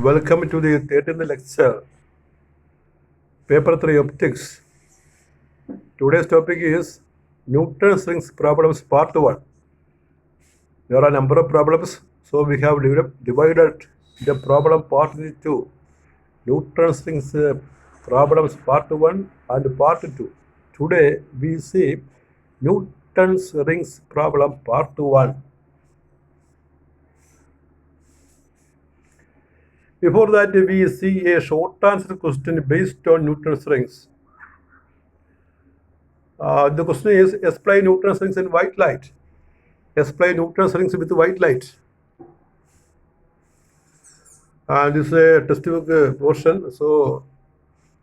Welcome to the 13th lecture, paper 3 optics. Today's topic is Newton's rings problems part 1. There are a number of problems, so we have divided the problem part into 2. Newton's rings problems part 1 and part 2. Today we see Newton's rings problem part 1. Before that, we see a short answer question based on Newton's rings. The question is, explain Newton's rings in white light. Explain Newton's rings with white light. This is a textbook portion, so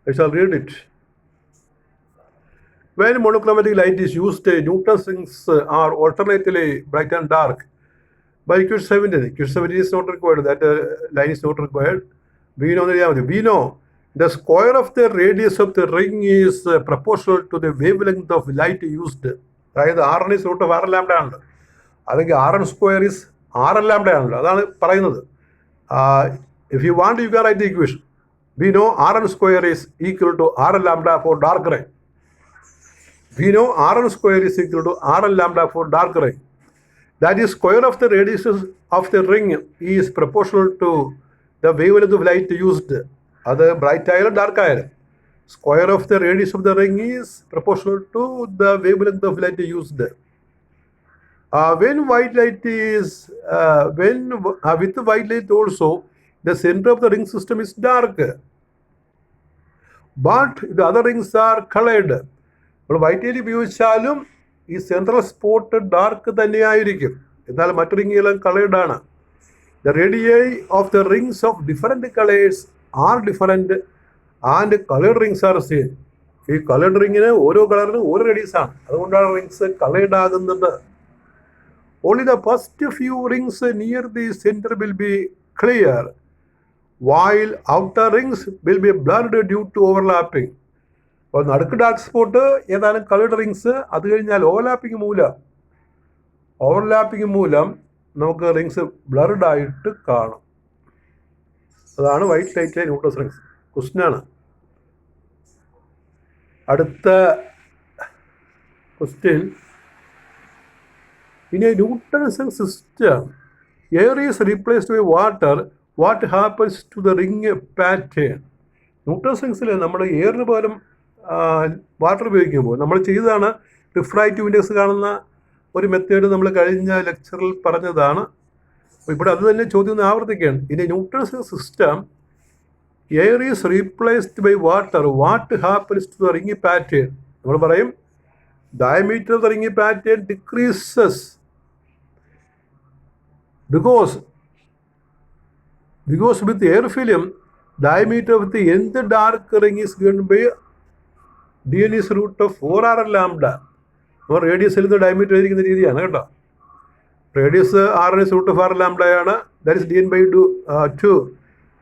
I shall read it. When monochromatic light is used, Newton's rings are alternately bright and dark. By equation 17, equation 17 is not required, that line is not required. We know the square of the radius of the ring is proportional to the wavelength of light used. അതായത് R is root of R lambda ആണല്ലോ, അല്ലെങ്കിൽ R square is R lambda ആണല്ലോ, അതാണ് പറയുന്നത്. If you want, you can write the equation. We know R square is equal to R lambda for dark ray. We know R square is equal to R lambda for dark ray. That is, square of the radius of the ring is proportional to the wavelength of light used. അത് bright ആയാലും dark ആയാലും square of the radius of the ring is proportional to the wavelength of light used. When white light is with white light also, the center of the ring system is dark, but the other rings are colored. അപ്പോൾ white light ഉപയോഗിച്ചാലും ഈ central spot dark തന്നെയായിരിക്കും, എന്നാൽ മറ്റു റിങ്ങുകളും കളേർഡാണ്. The radii of the rings of different colours are different and coloured rings are same. ഈ coloured റിങ്ങിന് ഓരോ കളറിനും ഓരോ റേഡിയസാണ്, അതുകൊണ്ടാണ് റിങ്സ് കളേർഡ് ആകുന്നത്. Only the first few rings near the centre will be clear, while outer rings will be blurred due to overlapping. അപ്പോൾ നടുക്ക് ഡാർക്ക് സ്പോട്ട് ഏതാനും കളേർഡ് റിങ്സ്, അത് കഴിഞ്ഞാൽ ഓവർലാപ്പിംഗ് മൂലം നമുക്ക് റിങ്സ് ബ്ലർഡ് ആയിട്ട് കാണും. അതാണ് വൈറ്റ് ലൈറ്റിലെ ന്യൂട്ടൺസ് റിങ്സ്. ക്വസ്റ്റ്യനാണ്. അടുത്ത question, in a Newton's ring system air is replaced by water, what happens to the ring pattern. Newton's റിങ്സിൽ നമ്മൾ എയറിന് പകരം വാട്ടർ ഉപയോഗിക്കുമ്പോൾ നമ്മൾ ചെയ്തതാണ് റിഫ്രാക്റ്റീവ് ഇൻഡെക്സ് കാണുന്ന ഒരു മെത്തേഡ് നമ്മൾ കഴിഞ്ഞ ലെക്ചറിൽ പറഞ്ഞതാണ്. അപ്പോൾ ഇവിടെ അത് തന്നെ ചോദ്യം ഒന്ന് ആവർത്തിക്കുകയാണ്. In a Newton's system air is replaced by water, what happens to the ring pattern. നമ്മൾ പറയും diameter of the ring pattern decreases because with air film diameter of the nth dark ring is given by dn is root of 4r lambda. അപ്പോൾ റേഡിയസിൽ നിന്ന് diameter ആയിരിക്കുന്ന രീതിയാണ് കേട്ടോ. Radius R is root of R ലാംഡയാണ്, that is D N by 2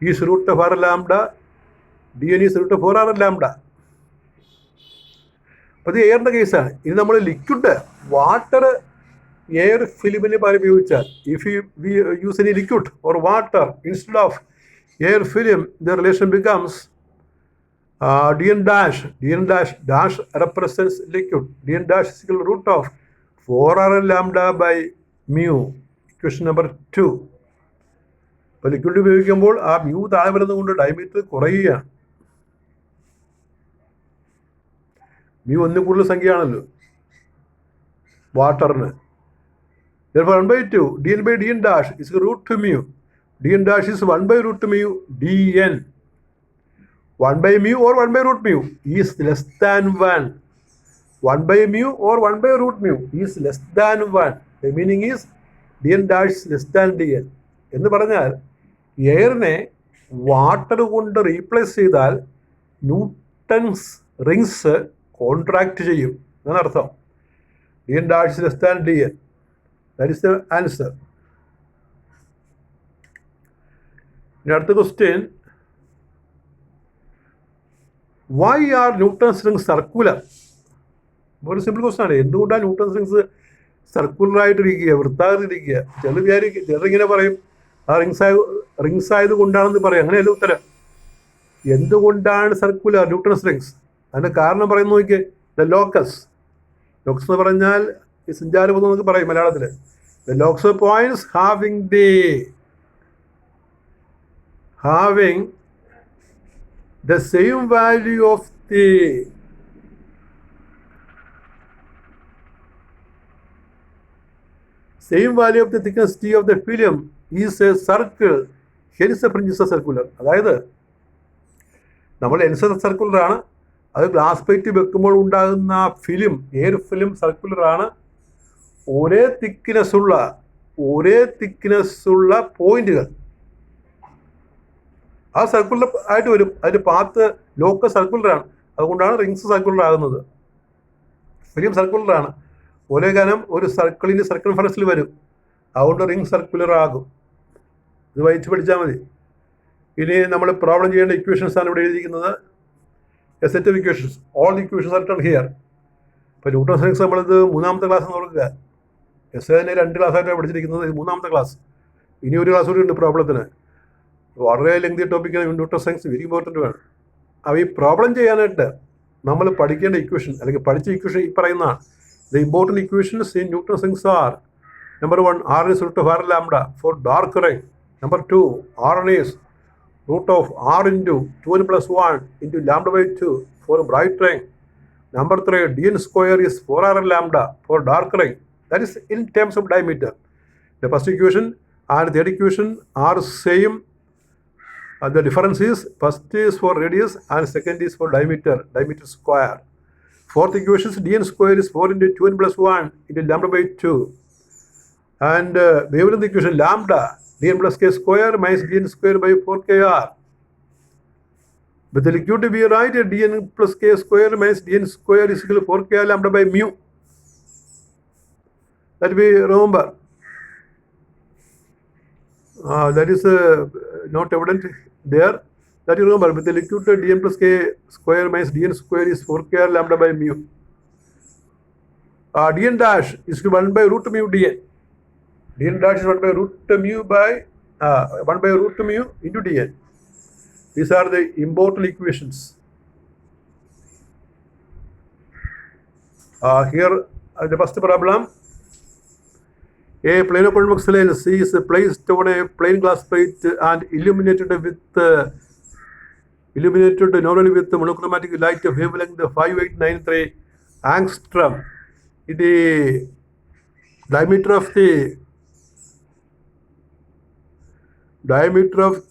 is root of R lambda, D N is root of 4r lambda. അപ്പോൾ ഇത് എയറിൻ്റെ കേസാണ്. ഇനി നമ്മൾ ലിക്വിഡ് വാട്ടർ എയർ ഫിലിമിന് പകരം ഉപയോഗിച്ചാൽ, if we use any liquid or water instead of air film, the relation becomes dn dash represents liquid. dn dash is equal to root of 4r lambda by mu. Equation number 2. അപ്പോൾ liquid ഉപയോഗിക്കുമ്പോൾ ആ mu താഴെ വരുന്നതുകൊണ്ട് diameter കുറയുകയാണ്. Mu ഒന്നും കൂടുതൽ സംഖ്യയാണല്ലോ വാട്ടറിന്. therefore 1/2 dn by dn dash is root to mu. dn dash is 1 by root mu dn. 1 by mu or 1 by root mu is less than 1. 1 by mu or 1 by root mu is less than 1. The meaning is dn dash is less than dn. എന്ന് പറഞ്ഞാൽ എയറിനെ water കൊണ്ട് replace ചെയ്താൽ Newton's rings contract ചെയ്യും എന്നാണ് അർത്ഥം. dn dash is less than dn. That is the answer. ഇനി അടുത്ത question, why are Newton's rings circular? ഒരു സിമ്പിൾ ക്വസ്റ്റ്യൻ ആണ്. എന്തുകൊണ്ടാണ് ന്യൂട്ടൺസ് റിങ്സ് സർക്കുലർ ആയിട്ടിരിക്കുക, വൃത്താകൃതിരിക്കുക? ചിലരിങ്ങനെ പറയും ആ റിങ്സ് ആയതുകൊണ്ടാണെന്ന് പറയാം. അങ്ങനെയല്ല ഉത്തരം. എന്തുകൊണ്ടാണ് സർക്കുലർ ന്യൂട്ടൺസ് റിങ്സ്? അതിൻ്റെ കാരണം പറയുന്ന നോക്കിയേ. ദ ലോക്കസ് എന്ന് പറഞ്ഞാൽ ഈ സഞ്ചാരപഥം എന്നൊക്കെ പറയും മലയാളത്തിൽ. The locus points having the same value of the thickness T of the film is a circle, hence the fringe is a circular. അതായത് നമ്മൾ ലെൻസ് സർക്കുലർ ആണ്, അത് ഗ്ലാസ് പ്ലേറ്റ് വെക്കുമ്പോൾ ഉണ്ടാകുന്ന ഫിലിം, എയർ ഫിലിം സർക്കുലർ ആണ്. ഒരേ thickness ഉള്ള പോയിന്റുകൾ ആ സർക്കുലർ ആയിട്ട് വരും. അതിൻ്റെ പാത്ത് ലോക്കസ് സർക്കുലറാണ്, അതുകൊണ്ടാണ് റിങ്സ് സർക്കുലർ ആകുന്നത്. ഫിലിം സർക്കുലറാണ്, ഒരേ കനം ഒരു സർക്കിളിൻ്റെ സർക്കംഫറൻസിൽ വരും, അതുകൊണ്ട് റിങ് സർക്കുലർ ആകും. ഇത് വായിച്ച് പഠിച്ചാൽ മതി. ഇനി നമ്മൾ പ്രോബ്ലം ചെയ്യേണ്ട ഇക്വേഷൻസ് ആണ് ഇവിടെ എഴുതിയിരിക്കുന്നത്. A set of equations, all the equations R written here. ഇപ്പോൾ ന്യൂട്ടൺസ് റിങ്സ് നമ്മളിത് 3ാമത്തെ ക്ലാസ് നോക്കുക. എസ് തന്നെ 2 ക്ലാസ്സായിട്ടാണ് പഠിച്ചിരിക്കുന്നത്, ഇത് 3ാമത്തെ ക്ലാസ്. ഇനി ഒരു ക്ലാസ് കൂടി ഉണ്ട് പ്രോബ്ലത്തിന്. വളരെ ലെങ്തി ടോപ്പിക്കാണ് ന്യൂട്ടൺ സയൻസ്, വെരി ഇമ്പോർട്ടൻ്റ് ആണ്. അപ്പോൾ ഈ പ്രോബ്ലം ചെയ്യാനായിട്ട് നമ്മൾ പഠിക്കേണ്ട ഇക്വേഷൻ അല്ലെങ്കിൽ പഠിച്ച ഇക്വേഷൻ ഈ പറയുന്നതാണ്. The important equations in Newton science are: number 1, R is root of R lambda for dark ring. Number 2, Rn is root of R into 2n plus 1 into lambda by 2 for bright ring. Number 3, Dn square is 4R lambda for dark ring. That is in terms of diameter. The first equation and third equation are same. The difference is first is for radius and second is for diameter square. Fourth equation is Dn square is 4 into 2n plus 1 into lambda by 2. And wavelength equation lambda Dn plus k square minus Dn square by 4kr. With the liquid we write Dn plus k square minus Dn square is equal to 4kr lambda by mu. That we remember. That is not evident there. That you remember, with the liquid Dn plus k square minus Dn square is 4kr lambda by mu. Dn dash is 1 by root mu Dn. Dn dash is 1 by root mu by 1 by root mu into Dn. These are the important equations. Here the first problem. A plano convex lens is placed on a plain glass plate and illuminated normally with monochromatic light of wavelength 5893 angstrom. The diameter of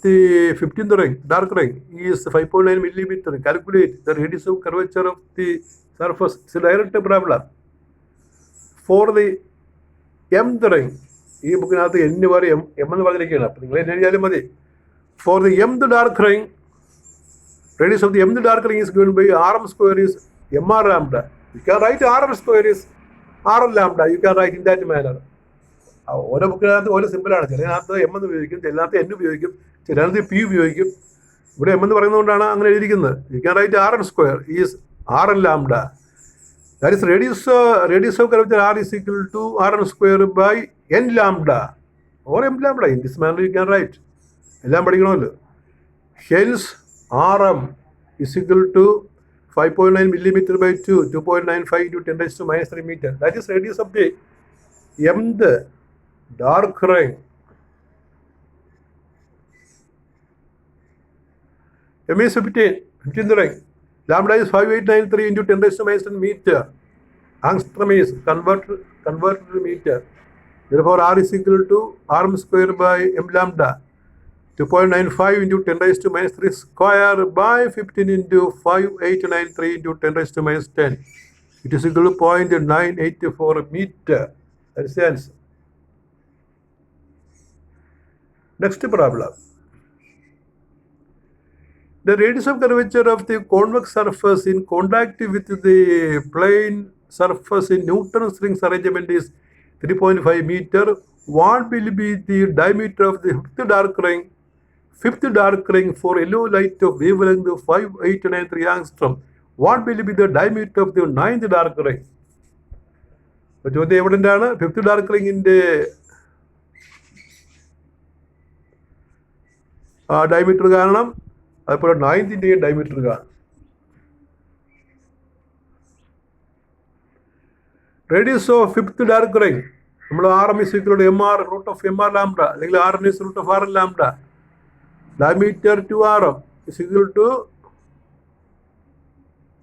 the 15th ring, dark ring, is 5.9 millimeter. Calculate the radius of curvature of the surface. It's a direct problem. For the mth ring, ഈ ബുക്കിനകത്ത് എന്ന് പറയും M എന്ന് പറഞ്ഞിരിക്കുകയാണ്, അപ്പം നിങ്ങൾ എന്നെ എഴുതിയാലും മതി. For the mth dark ring, radius of the mth dark ring is given by Rm square is mr lambda. You can write Rm square is R lambda. You can write in that manner. ഓരോ ബുക്കിനകത്ത് ഓരോ സിമ്പിളാണ്. ചിലതിനകത്ത് M എന്ന് ഉപയോഗിക്കും, ചിലതിനകത്ത് N ഉപയോഗിക്കും, ചിലതിനകത്ത് P ഉപയോഗിക്കും. ഇവിടെ M എന്ന് പറയുന്നതുകൊണ്ടാണ് അങ്ങനെ എഴുതിയിരിക്കുന്നത്. You can write Rn square is R lambda. That is radius of curvature R is equal to Rn square by n lambda or m lambda. In this manner you can write. എല്ലാം പഠിക്കണമല്ലോ. Hence Rm is equal to 5.9 millimeter by 2, 2.95 into 10 raised to minus 3 meter. That is radius of the mth dark ring. M is 15th ring. Lambda is 5893 into 10 raised to minus 10 meter. Angstrom is converted to meter. Therefore, R is equal to Rm square by m lambda. 2.95 into 10 raised to minus 3 square by 15 into 5893 into 10 raised to minus 10. It is equal to 0.984 meter. That is the answer. Next problem. The radius of curvature of the convex surface in contact with the plane surface in Newton's rings arrangement is 3.5 meter. What will be the diameter of the fifth dark ring for yellow light of wavelength 5893 angstrom? What will be the diameter of the 9th dark ring? ചോദ്യം എവിടെയാണ്? Fifth dark റിങ്ങിൻ്റെ diameter കാണണം, അതുപോലെ 9th diameter കാണണം. Radius of 5th dark ring നമ്മൾ RM is equal to MR root of MR lambda അല്ലെങ്കിൽ RN is root of RN lambda. Diameter to RM is equal to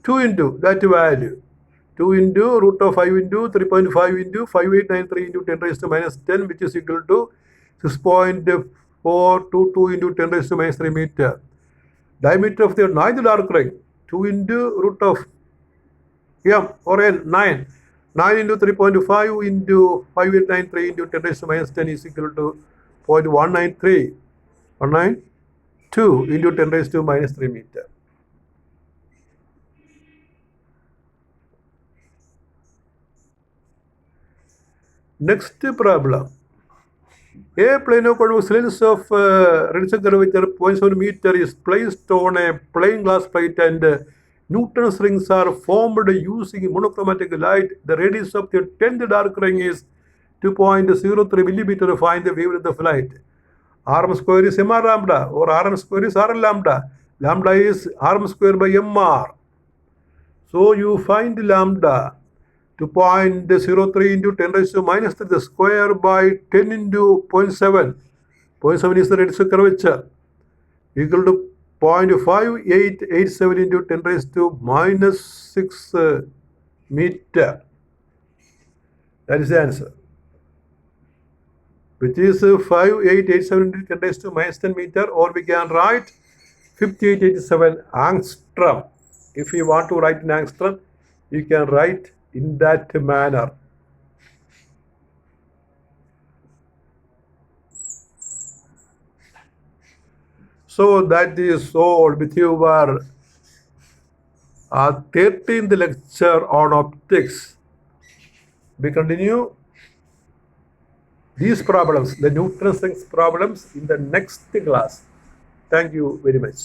2 into that value. 2 into root of 5 into 3.5 into 5893 into 10 raised to minus 10, which is equal to 6.422 into 10 raised to minus 3 meter. Diameter of the 9th dark ring, 2 into root of M or N, 9. 9 into 3.5 into 5893 into 10 raised to minus 10 is equal to 0.192 into 10 raised to minus 3 meter. Next problem. A plane of convex lens of radius curvature 0.7 meter is placed on a plain glass plate and Newton's rings are formed using monochromatic light. The radius of the 10th dark ring is 2.03 millimeter. Find the wavelength of light. RM square is MR lambda or RN square is RN lambda. Lambda is RM square by MR. So you find lambda 2.03 into 10 raised to minus 3 the square by 10 into 0.7. 0.7 is the radius of curvature equal to 0.5887 into 10 raised to minus 6 meter. That is the answer, which is 5887 into 10 raised to minus 10 meter, or we can write 5887 angstrom. If you want to write in angstrom, you can write in that manner. So that is all with your 13th lecture on optics. We continue these problems, the Newton's rings problems, in the next class. Thank you very much.